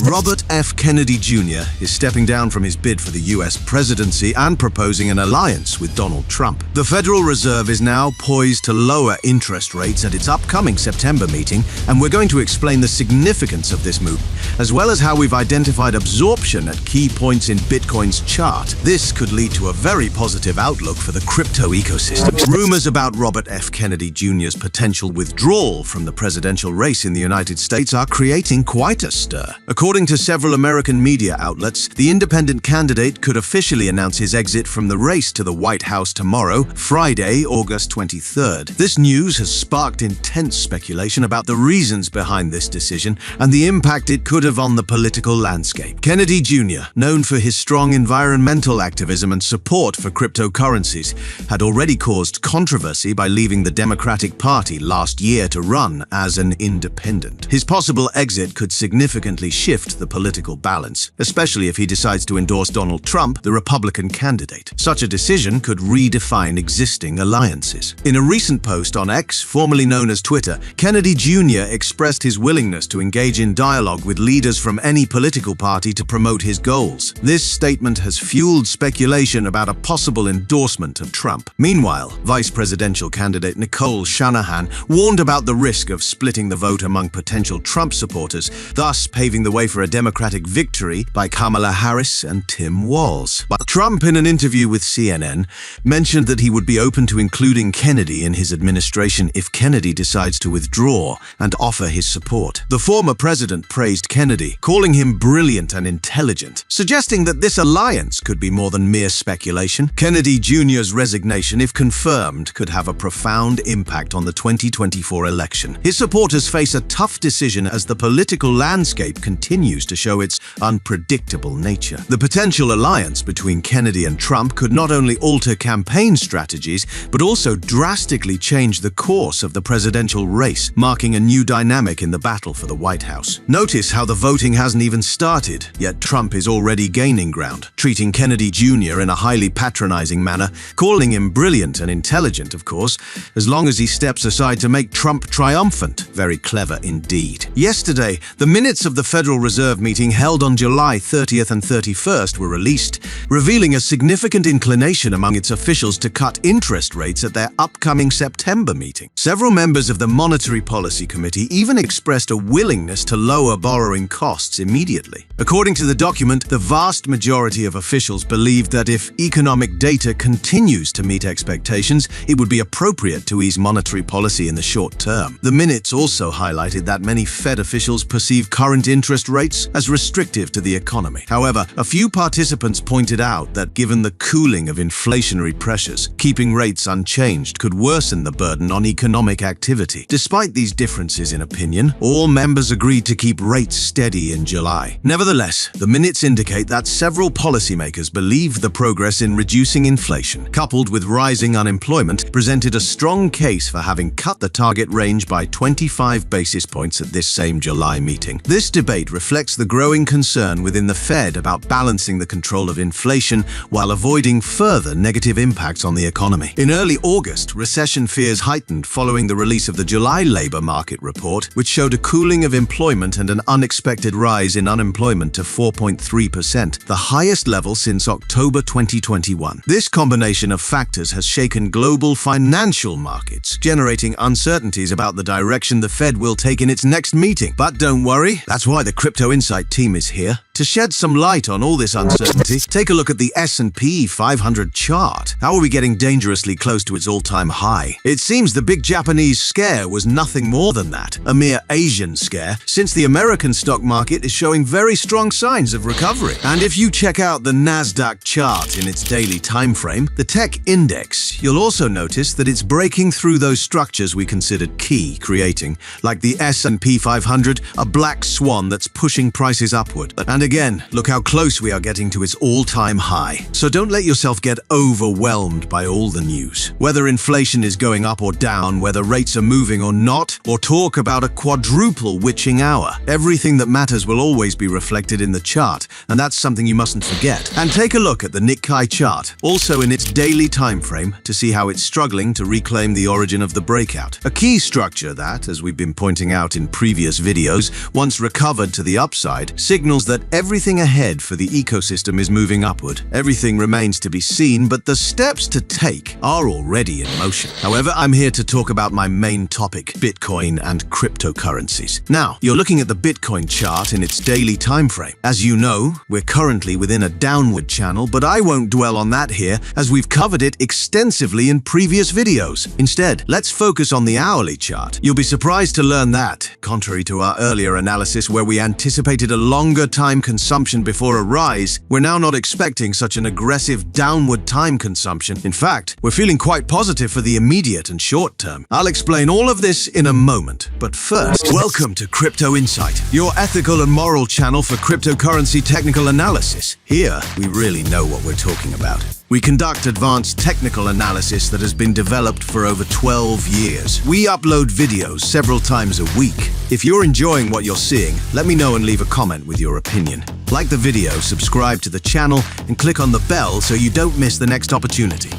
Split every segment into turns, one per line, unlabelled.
Robert F. Kennedy Jr. is stepping down from his bid for the U.S. presidency and proposing an alliance with Donald Trump. The Federal Reserve is now poised to lower interest rates at its upcoming September meeting, and we're going to explain the significance of this move, as well as how we've identified absorption at key points in Bitcoin's chart. This could lead to a very positive outlook for the crypto ecosystem. Rumors about Robert F. Kennedy Jr.'s potential withdrawal from the presidential race in the United States are creating quite a stir. According to several American media outlets, the independent candidate could officially announce his exit from the race to the White House tomorrow, Friday, August 23rd. This news has sparked intense speculation about the reasons behind this decision and the impact it could have on the political landscape. Kennedy Jr., known for his strong environmental activism and support for cryptocurrencies, had already caused controversy by leaving the Democratic Party last year to run as an independent. His possible exit could significantly shift the political balance, especially if he decides to endorse Donald Trump, the Republican candidate. Such a decision could redefine existing alliances. In a recent post on X, formerly known as Twitter, Kennedy Jr. expressed his willingness to engage in dialogue with leaders from any political party to promote his goals. This statement has fueled speculation about a possible endorsement of Trump. Meanwhile, vice presidential candidate Nicole Shanahan warned about the risk of splitting the vote among potential Trump supporters, thus paving the way for a Democratic victory by Kamala Harris and Tim Walz. But Trump, in an interview with CNN, mentioned that he would be open to including Kennedy in his administration if Kennedy decides to withdraw and offer his support. The former president praised Kennedy, calling him brilliant and intelligent, suggesting that this alliance could be more than mere speculation. Kennedy Jr.'s resignation, if confirmed, could have a profound impact on the 2024 election. His supporters face a tough decision as the political landscape continues to show its unpredictable nature. The potential alliance between Kennedy and Trump could not only alter campaign strategies, but also drastically change the course of the presidential race, marking a new dynamic in the battle for the White House. Notice how the voting hasn't even started, yet Trump is already gaining ground, treating Kennedy Jr. in a highly patronizing manner, calling him brilliant and intelligent, of course, as long as he steps aside to make Trump triumphant. Very clever indeed. Yesterday, the minutes of the Federal Reserve meeting held on July 30th and 31st were released, revealing a significant inclination among its officials to cut interest rates at their upcoming September meeting. Several members of the Monetary Policy Committee even expressed a willingness to lower borrowing costs immediately. According to the document, the vast majority of officials believed that if economic data continues to meet expectations, it would be appropriate to ease monetary policy in the short term. The minutes also highlighted that many Fed officials perceive current interest rates as restrictive to the economy. However, a few participants pointed out that given the cooling of inflationary pressures, keeping rates unchanged could worsen the burden on economic activity. Despite these differences in opinion, all members agreed to keep rates steady in July. Nevertheless, the minutes indicate that several policymakers believe the progress in reducing inflation, coupled with rising unemployment, presented a strong case for having cut the target range by 25 basis points at this same July meeting. This debate reflects the growing concern within the Fed about balancing the control of inflation while avoiding further negative impacts on the economy. In early August, recession fears heightened following the release of the July labor market report, which showed a cooling of employment and an unexpected rise in unemployment to 4.3%, the highest level since October 2021. This combination of factors has shaken global financial markets, generating uncertainties about the direction the Fed will take in its next meeting. But don't worry, that's why the Crypto Insight team is here. To shed some light on all this uncertainty, take a look at the S&P 500 chart. How are we getting dangerously close to its all-time high? It seems the big Japanese scare was nothing more than that, a mere Asian scare, since the American stock market is showing very strong signs of recovery. And if you check out the Nasdaq chart in its daily time frame, the tech index, you'll also notice that it's breaking through those structures we considered key, creating, like the S&P 500, a black swan that's pushing prices upward. And again, look how close we are getting to its all-time high. So don't let yourself get overwhelmed by all the news. Whether inflation is going up or down, whether rates are moving or not, or talk about a quadruple witching hour, everything that matters will always be reflected in the chart, and that's something you mustn't forget. And take a look at the Nikkei chart, also in its daily time frame, to see how it's struggling to reclaim the origin of the breakout. A key structure that, as we've been pointing out in previous videos, once recovered to the upside, signals that everything ahead for the ecosystem is moving upward. Everything remains to be seen, but the steps to take are already in motion. However, I'm here to talk about my main topic, Bitcoin and cryptocurrencies. Now, you're looking at the Bitcoin chart in its daily time frame. As you know, we're currently within a downward channel, but I won't dwell on that here as we've covered it extensively in previous videos. Instead, let's focus on the hourly chart. You'll be surprised to learn that, contrary to our earlier analysis where we anticipated a longer time consumption before a rise, we're now not expecting such an aggressive downward time consumption. In fact, we're feeling quite positive for the immediate and short term. I'll explain all of this in a moment, but first, welcome to Crypto Insight, your ethical and moral channel for cryptocurrency technical analysis. Here, we really know what we're talking about. We conduct advanced technical analysis that has been developed for over 12 years. We upload videos several times a week. If you're enjoying what you're seeing, let me know and leave a comment with your opinion. Like the video, subscribe to the channel, and click on the bell so you don't miss the next opportunity.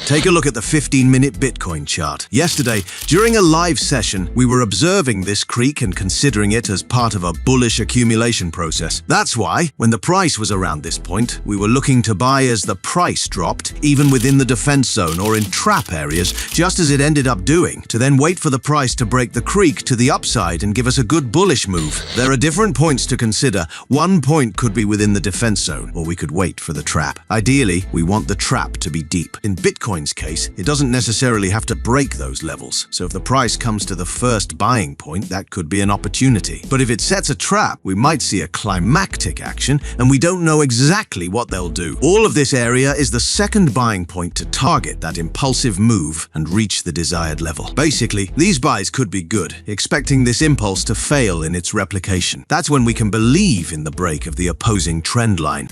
Take a look at the 15-minute Bitcoin chart. Yesterday, during a live session, we were observing this creek and considering it as part of a bullish accumulation process. That's why, when the price was around this point, we were looking to buy as the price dropped, even within the defense zone or in trap areas, just as it ended up doing, to then wait for the price to break the creek to the upside and give us a good bullish move. There are different points to consider. One point could be within the defense zone, or we could wait for the trap. Ideally, we want the trap to be deep. In Bitcoin case, it doesn't necessarily have to break those levels, so if the price comes to the first buying point, that could be an opportunity. But if it sets a trap, we might see a climactic action, and we don't know exactly what they'll do. All of this area is the second buying point to target that impulsive move and reach the desired level. Basically, these buys could be good, expecting this impulse to fail in its replication. That's when we can believe in the break of the opposing trend line.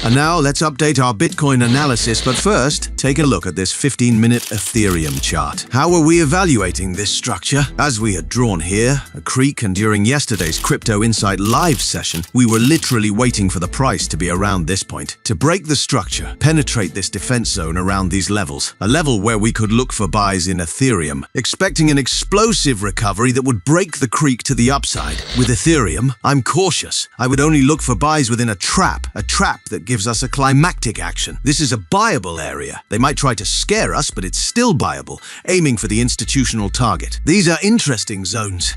And now let's update our Bitcoin analysis, but first, take a look at this 15-minute Ethereum chart. How are we evaluating this structure? As we had drawn here, a creek, and during yesterday's Crypto Insight live session, we were literally waiting for the price to be around this point. To break the structure, penetrate this defense zone around these levels, a level where we could look for buys in Ethereum, expecting an explosive recovery that would break the creek to the upside. With Ethereum, I'm cautious. I would only look for buys within a trap that gives us a climactic action. This is a buyable area. They might try to scare us, but it's still buyable, aiming for the institutional target. These are interesting zones.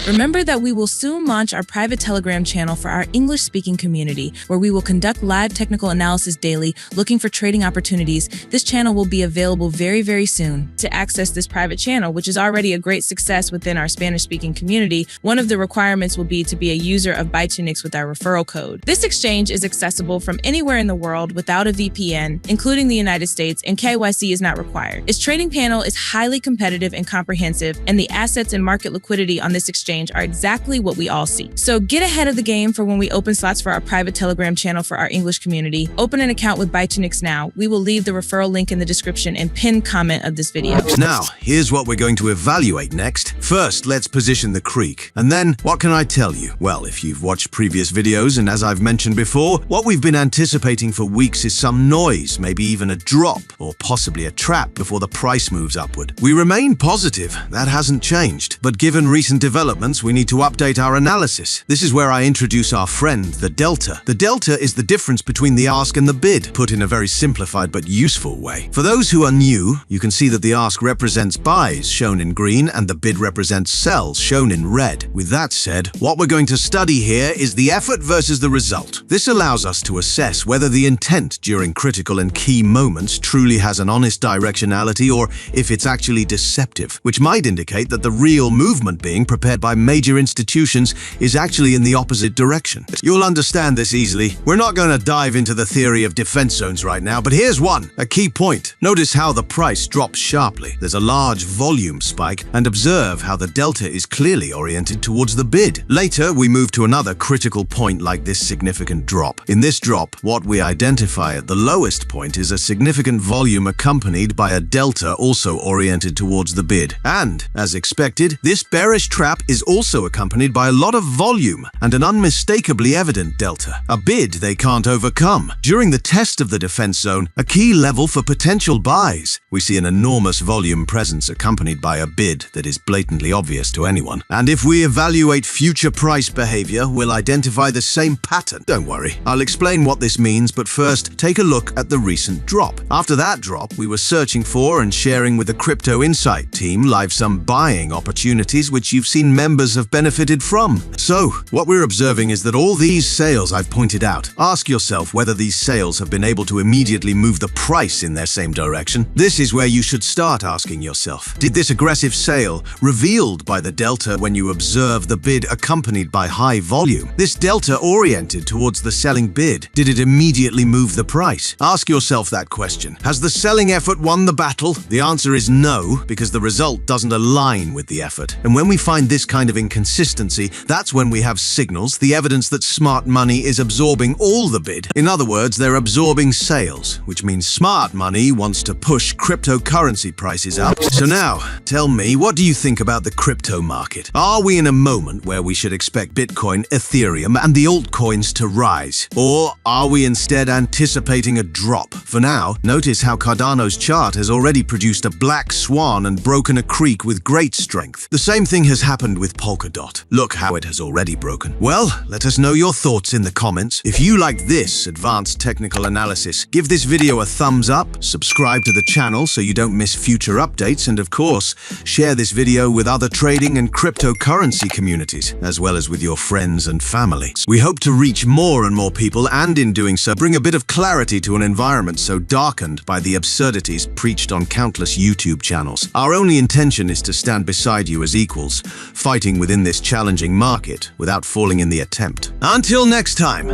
Remember that we will soon launch our private Telegram channel for our English-speaking community, where we will conduct live technical analysis daily, looking for trading opportunities. This channel will be available very, very soon. To access this private channel, which is already a great success within our Spanish-speaking community, one of the requirements will be to be a user of Bytunix with our referral code. This exchange is accessible from anywhere in the world without a VPN, including the United States, and KYC is not required. Its trading panel is highly competitive and comprehensive, and the assets and market liquidity on this exchange are exactly what we all see. So get ahead of the game for when we open slots for our private Telegram channel for our English community. Open an account with Bytunix now. We will leave the referral link in the description and pinned comment of this video.
Now, here's what we're going to evaluate next. First, let's position the creek. And then, what can I tell you? Well, if you've watched previous videos, and as I've mentioned before, what we've been anticipating for weeks is some noise, maybe even a drop, or possibly a trap before the price moves upward. We remain positive. That hasn't changed. But given recent developments, we need to update our analysis. This is where I introduce our friend, the delta. The delta is the difference between the ask and the bid, put in a very simplified but useful way. For those who are new, you can see that the ask represents buys, shown in green, and the bid represents sells, shown in red. With that said, what we're going to study here is the effort versus the result. This allows us to assess whether the intent during critical and key moments truly has an honest directionality or if it's actually deceptive, which might indicate that the real movement being prepared by by major institutions is actually in the opposite direction. You'll understand this easily. We're not going to dive into the theory of defense zones right now, but here's one, a key point. Notice how the price drops sharply. There's a large volume spike, and observe how the delta is clearly oriented towards the bid. Later, we move to another critical point like this significant drop. In this drop, what we identify at the lowest point is a significant volume accompanied by a delta also oriented towards the bid. And, as expected, this bearish trap is also accompanied by a lot of volume and an unmistakably evident delta, a bid they can't overcome. During the test of the defense zone, a key level for potential buys, we see an enormous volume presence accompanied by a bid that is blatantly obvious to anyone. And if we evaluate future price behavior, we'll identify the same pattern. Don't worry, I'll explain what this means, but first, take a look at the recent drop. After that drop, we were searching for and sharing with the Crypto Insight team live some buying opportunities which you've seen members have benefited from. So, what we're observing is that all these sales I've pointed out, ask yourself whether these sales have been able to immediately move the price in their same direction. This is where you should start asking yourself, did this aggressive sale, revealed by the delta when you observe the bid accompanied by high volume, this delta oriented towards the selling bid, did it immediately move the price? Ask yourself that question. Has the selling effort won the battle? The answer is no, because the result doesn't align with the effort. And when we find this kind of inconsistency, that's when we have signals, the evidence that smart money is absorbing all the bid. In other words, they're absorbing sales, which means smart money wants to push cryptocurrency prices up. So now, tell me, what do you think about the crypto market? Are we in a moment where we should expect Bitcoin, Ethereum, and the altcoins to rise? Or are we instead anticipating a drop? For now, notice how Cardano's chart has already produced a black swan and broken a creek with great strength. The same thing has happened with Polkadot. Look how it has already broken. Well, let us know your thoughts in the comments. If you liked this advanced technical analysis, give this video a thumbs up, subscribe to the channel so you don't miss future updates, and of course, share this video with other trading and cryptocurrency communities, as well as with your friends and family. We hope to reach more and more people, and in doing so, bring a bit of clarity to an environment so darkened by the absurdities preached on countless YouTube channels. Our only intention is to stand beside you as equals, fighting within this challenging market without falling in the attempt. Until next time.